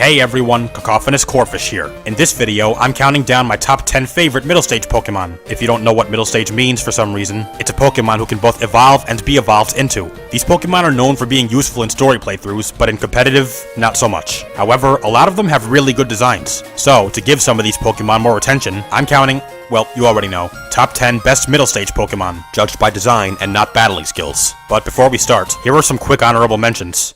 Hey everyone, Cacophonous Corfish here. In this video, I'm counting down my top 10 favorite middle stage Pokemon. If you don't know what middle stage means for some reason, it's a Pokemon who can both evolve and be evolved into. These Pokemon are known for being useful in story playthroughs, but in competitive, not so much. However, a lot of them have really good designs. So, to give some of these Pokemon more attention, I'm counting, well, you already know, top 10 best middle stage Pokemon, judged by design and not battling skills. But before we start, here are some quick honorable mentions.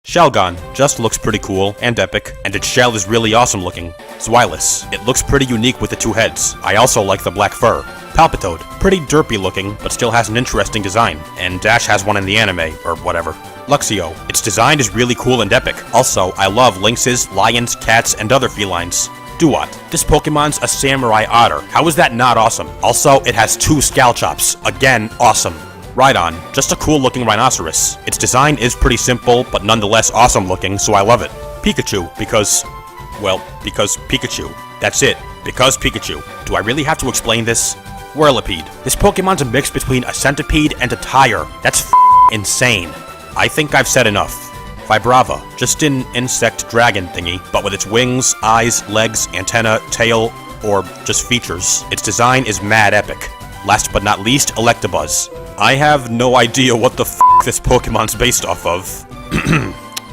Shelgon just looks pretty cool and epic, and its shell is really awesome looking. Zweilous, it looks pretty unique with the two heads. I also like the black fur. Palpitoad, pretty derpy looking, but still has an interesting design, and Dash has one in the anime, or whatever. Luxio, its design is really cool and epic. Also, I love lynxes, lions, cats, and other felines. Duat, this Pokemon's a samurai otter. How is that not awesome? Also, it has two Scalchops. Again, awesome. Rhydon, just a cool looking rhinoceros. Its design is pretty simple, but nonetheless awesome looking, so I love it. Pikachu, because Pikachu. That's it, because Pikachu. Do I really have to explain this? Whirlipede, this Pokemon's a mix between a centipede and a tire. That's insane. I think I've said enough. Vibrava, just an insect dragon thingy, but with its wings, eyes, legs, antenna, tail, or just features. Its design is mad epic. Last but not least, Electabuzz. I have no idea what the this Pokemon's based off of,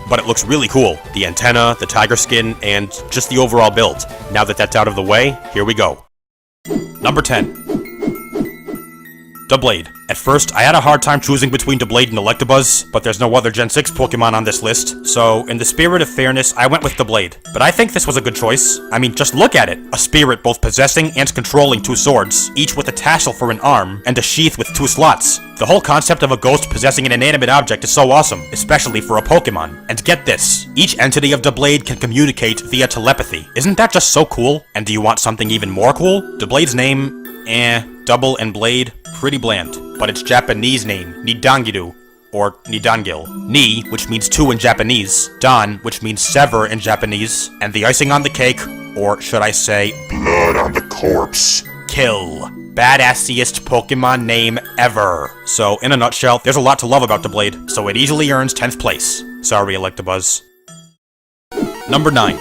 but it looks really cool. The antenna, the tiger skin, and just the overall build. Now that that's out of the way, here we go. Number 10. Doublade. At first, I had a hard time choosing between Doublade and Electabuzz, but there's no other Gen 6 Pokemon on this list, so in the spirit of fairness, I went with Doublade. But I think this was a good choice. I mean, just look at it. A spirit both possessing and controlling two swords, each with a tassel for an arm, and a sheath with two slots. The whole concept of a ghost possessing an inanimate object is so awesome, especially for a Pokemon. And get this, each entity of Doublade can communicate via telepathy. Isn't that just so cool? And do you want something even more cool? Doublade's name, double and blade, pretty bland. But its Japanese name, Nidangiru, or Nidangil. Ni, which means two in Japanese, Dan, which means sever in Japanese, and the icing on the cake, or should I say, blood on the corpse, kill. Badassiest Pokemon name ever. So, in a nutshell, there's a lot to love about Doublade, so it easily earns 10th place. Sorry, Electabuzz. Number 9.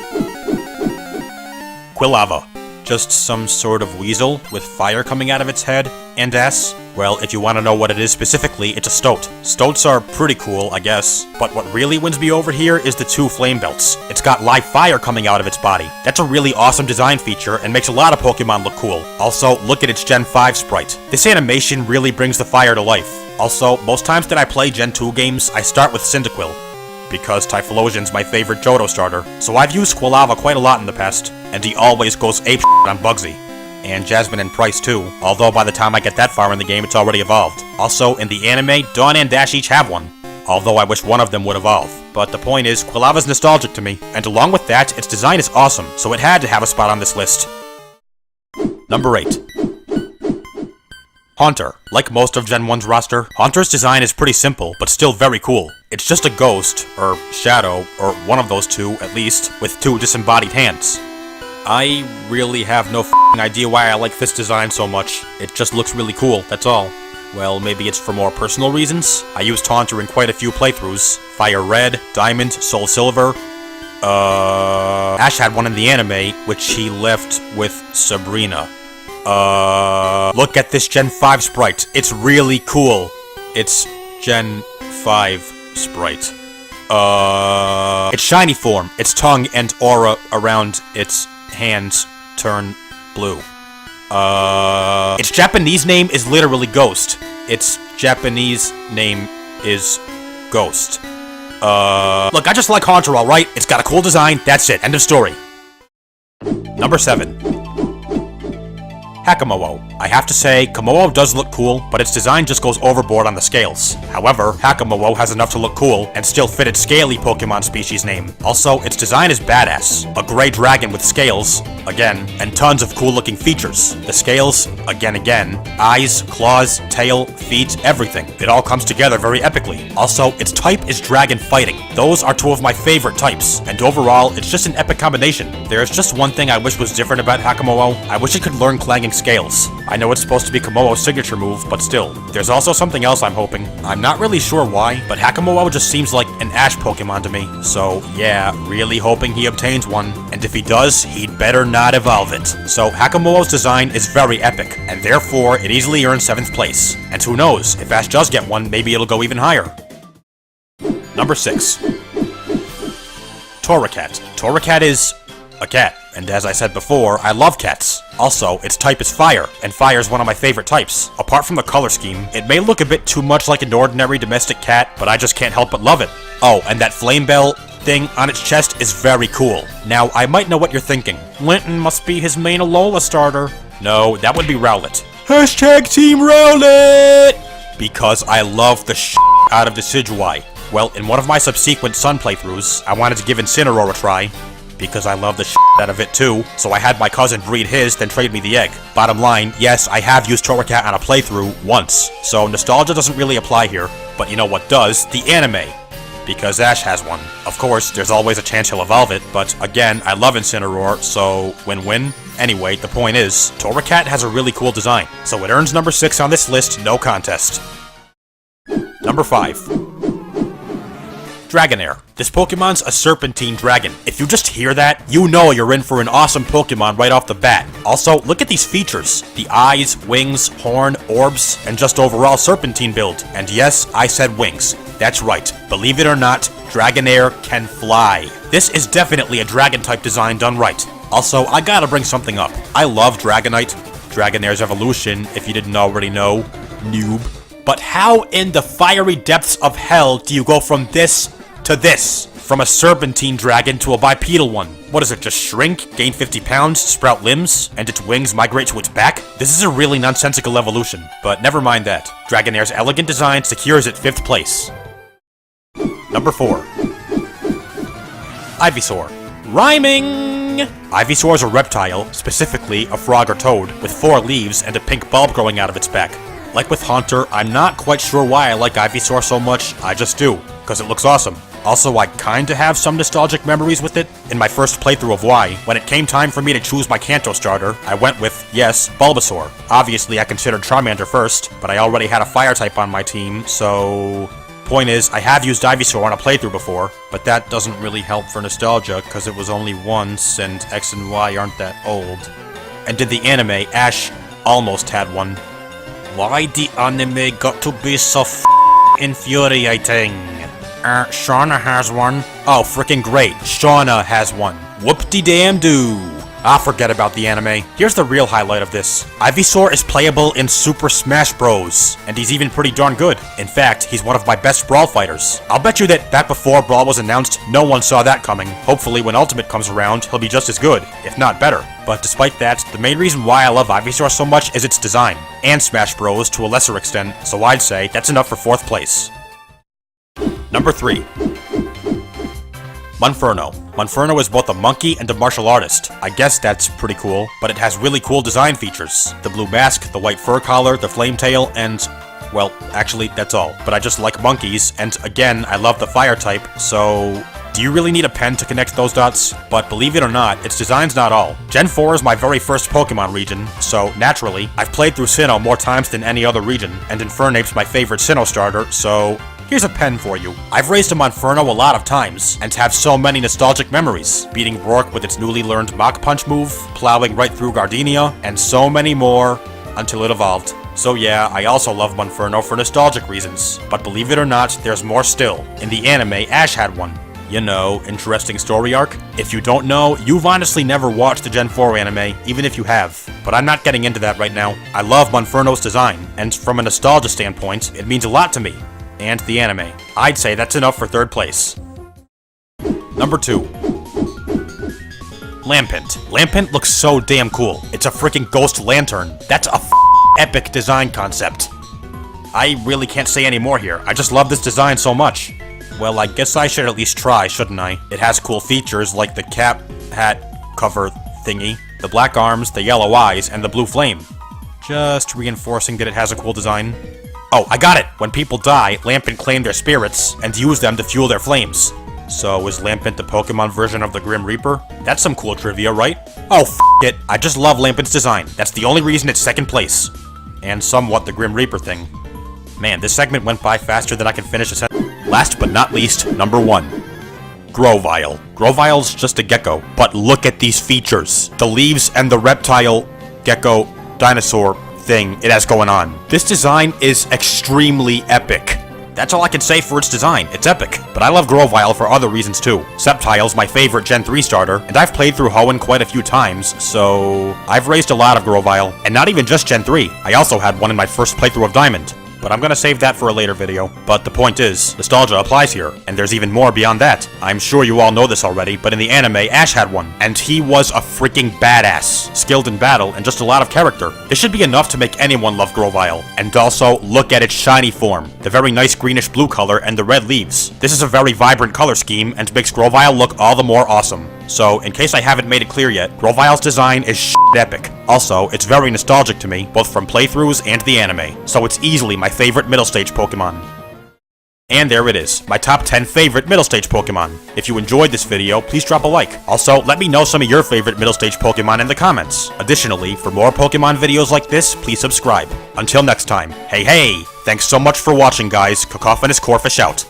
Quilava. Just some sort of weasel with fire coming out of its head and ass? Well, if you want to know what it is specifically, it's a stoat. Stoats are pretty cool, I guess, but what really wins me over here is the two flame belts. It's got live fire coming out of its body. That's a really awesome design feature and makes a lot of Pokemon look cool. Also, look at its Gen 5 sprite. This animation really brings the fire to life. Also, most times that I play Gen 2 games, I start with Cyndaquil, because Typhlosion's my favorite Johto starter, so I've used Quilava quite a lot in the past, and he always goes ape on Bugsy. And Jasmine and Price too, although by the time I get that far in the game it's already evolved. Also, in the anime, Dawn and Dash each have one, although I wish one of them would evolve. But the point is, Quilava's nostalgic to me, and along with that, its design is awesome, so it had to have a spot on this list. Number 8. Haunter. Like most of Gen 1's roster, Haunter's design is pretty simple, but still very cool. It's just a ghost, or shadow, or one of those two, at least, with two disembodied hands. I really have no idea why I like this design so much. It just looks really cool, that's all. Well, maybe it's for more personal reasons? I used Haunter in quite a few playthroughs. Fire Red, Diamond, Soul Silver. Ash had one in the anime, which he left with Sabrina. Look at this Gen 5 sprite. It's really cool. It's Gen 5 sprite. Its shiny form, its tongue and aura around its hands turn blue. Its Japanese name is literally Ghost. Its Japanese name is Ghost. Look, I just like Haunter, alright? It's got a cool design, that's it, end of story. Number 7. Hakamo-o. I have to say, Kommo-o does look cool, but its design just goes overboard on the scales. However, Hakamo-o has enough to look cool, and still fit its scaly Pokemon species name. Also, its design is badass. A gray dragon with scales, again, and tons of cool looking features. The scales, again, eyes, claws, tail, feet, everything. It all comes together very epically. Also, its type is dragon fighting. Those are two of my favorite types, and overall, it's just an epic combination. There's just one thing I wish was different about Hakamo-o. I wish it could learn clanging scales. I know it's supposed to be Komomo's signature move, but still. There's also something else I'm hoping. I'm not really sure why, but Hakamoa just seems like an Ash Pokemon to me. So yeah, really hoping he obtains one. And if he does, he'd better not evolve it. So Hakamoa's design is very epic, and therefore it easily earns 7th place. And who knows, if Ash does get one, maybe it'll go even higher. Number 6. Torvacat. Torvacat is a cat, and as I said before, I love cats. Also, its type is fire, and fire is one of my favorite types. Apart from the color scheme, it may look a bit too much like an ordinary domestic cat, but I just can't help but love it. Oh, and that flame bell thing on its chest is very cool. Now, I might know what you're thinking. Linton must be his main Alola starter. No, that would be Rowlet. Hashtag Team Rowlet! Because I love the out of Decidueye. Well, in one of my subsequent Sun playthroughs, I wanted to give Incineroar a try, because I love the out of it too, so I had my cousin breed his, then trade me the egg. Bottom line, yes, I have used Torvacat on a playthrough once, so nostalgia doesn't really apply here, but you know what does? The anime. Because Ash has one. Of course, there's always a chance he'll evolve it, but again, I love Incineroar, so win-win. Anyway, the point is, Torvacat has a really cool design, so it earns number 6 on this list, no contest. Number 5. Dragonair. This Pokemon's a serpentine dragon. If you just hear that, you know you're in for an awesome Pokemon right off the bat. Also, look at these features. The eyes, wings, horn, orbs, and just overall serpentine build. And yes, I said wings. That's right. Believe it or not, Dragonair can fly. This is definitely a dragon-type design done right. Also, I gotta bring something up. I love Dragonite, Dragonair's evolution, if you didn't already know, noob. But how in the fiery depths of hell do you go from this to this? From a serpentine dragon to a bipedal one. What is it, just shrink, gain 50 pounds, sprout limbs, and its wings migrate to its back? This is a really nonsensical evolution, but never mind that. Dragonair's elegant design secures it 5th place. Number 4. Ivysaur. Rhyming! Ivysaur is a reptile, specifically a frog or toad, with 4 leaves and a pink bulb growing out of its back. Like with Haunter, I'm not quite sure why I like Ivysaur so much, I just do, because it looks awesome. Also, I kinda have some nostalgic memories with it. In my first playthrough of Y, when it came time for me to choose my Kanto starter, I went with, yes, Bulbasaur. Obviously, I considered Charmander first, but I already had a fire type on my team, so... Point is, I have used Ivysaur on a playthrough before, but that doesn't really help for nostalgia, because it was only once, and X and Y aren't that old. And in the anime, Ash almost had one. Why the anime got to be so infuriating? Shauna has one. Oh, freaking great. Shauna has one. Whoop-de-damn-doo. Ah, forget about the anime. Here's the real highlight of this. Ivysaur is playable in Super Smash Bros. And he's even pretty darn good. In fact, he's one of my best Brawl fighters. I'll bet you that back before Brawl was announced, no one saw that coming. Hopefully when Ultimate comes around, he'll be just as good, if not better. But despite that, the main reason why I love Ivysaur so much is its design. And Smash Bros. To a lesser extent, so I'd say that's enough for 4th place. Number 3. Monferno. Monferno is both a monkey and a martial artist. I guess that's pretty cool, but it has really cool design features. The blue mask, the white fur collar, the flame tail, and... well, actually, that's all. But I just like monkeys, and again, I love the fire type, so... do you really need a pen to connect those dots? But believe it or not, its design's not all. Gen 4 is my very first Pokemon region, so naturally, I've played through Sinnoh more times than any other region, and Infernape's my favorite Sinnoh starter, so... here's a pen for you. I've raised a Monferno a lot of times, and have so many nostalgic memories. Beating Rourke with its newly learned Mach Punch move, plowing right through Gardenia, and so many more, until it evolved. So yeah, I also love Monferno for nostalgic reasons. But believe it or not, there's more still. In the anime, Ash had one. You know, interesting story arc. If you don't know, you've honestly never watched the Gen 4 anime, even if you have. But I'm not getting into that right now. I love Monferno's design, and from a nostalgia standpoint, it means a lot to me. And the anime. I'd say that's enough for 3rd place. Number 2. Lampent. Lampent looks so damn cool. It's a freaking ghost lantern. That's a epic design concept. I really can't say any more here. I just love this design so much. Well, I guess I should at least try, shouldn't I? It has cool features like the cap, hat, cover thingy, the black arms, the yellow eyes, and the blue flame. Just reinforcing that it has a cool design. Oh, I got it! When people die, Lampent claim their spirits and use them to fuel their flames. So is Lampent the Pokemon version of the Grim Reaper? That's some cool trivia, right? Oh, it. I just love Lampent's design. That's the only reason it's second place. And somewhat the Grim Reaper thing. Man, this segment went by faster than I can finish a sentence. Last but not least, number 1. Grovyle. Grovyle's just a gecko, but look at these features. The leaves and the reptile, gecko, dinosaur thing it has going on. This design is extremely epic. That's all I can say for its design. It's epic. But I love Grovyle for other reasons too. Sceptile's my favorite Gen 3 starter, and I've played through Hoenn quite a few times, so I've raised a lot of Grovyle. And not even just Gen 3. I also had one in my first playthrough of Diamond. But I'm gonna save that for a later video. But the point is, nostalgia applies here, and there's even more beyond that. I'm sure you all know this already, but in the anime, Ash had one, and he was a freaking badass. Skilled in battle, and just a lot of character. This should be enough to make anyone love Grovyle. And also, look at its shiny form. The very nice greenish-blue color and the red leaves. This is a very vibrant color scheme, and makes Grovyle look all the more awesome. So, in case I haven't made it clear yet, Grovyle's design is epic. Also, it's very nostalgic to me, both from playthroughs and the anime, so it's easily my favorite middle stage Pokemon. And there it is, my top 10 favorite middle stage Pokemon. If you enjoyed this video, please drop a like. Also, let me know some of your favorite middle stage Pokemon in the comments. Additionally, for more Pokemon videos like this, please subscribe. Until next time, hey, thanks so much for watching guys, Cacophonous Corphish out.